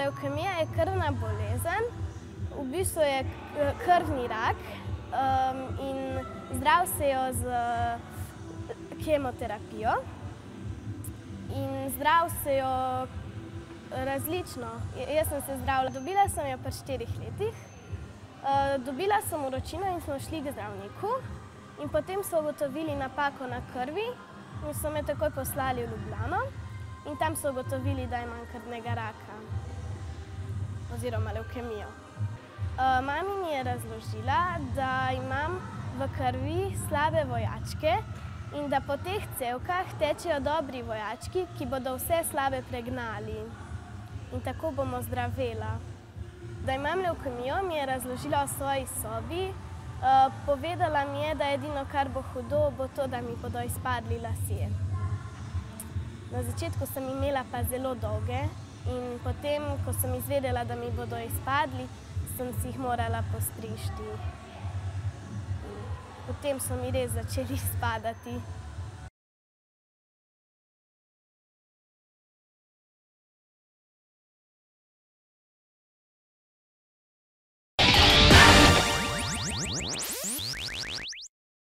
Levkemija je krvna bolezen, v bistvu je krvni rak in zdravi se jo z kemoterapijo. In zdravi se jo različno. Jaz sem se zdravila, dobila sem jo pri 4 letih. Dobila sem vročino in smo šli k zdravniku. In potem so ugotovili napako na krvi in so me takoj poslali v Ljubljano. In tam so ugotovili, da imam krvnega raka oziroma levkemijo. Mami mi je razložila, da imam v krvi slabe vojačke in da po teh cevkah tečejo dobri vojački, ki bodo vse slabe pregnali. In tako bom ozdravela. Da imam levkemijo, mi je razložila v svoji sobi. Povedala mi je, da edino, kar bo hudo, bo to, da mi bodo izpadli lasje. Na začetku sem imela pa zelo dolge in potem, ko sem izvedela, da mi bodo izpadli, sem si jih morala postrišti. Potem so mi res začeli spadati.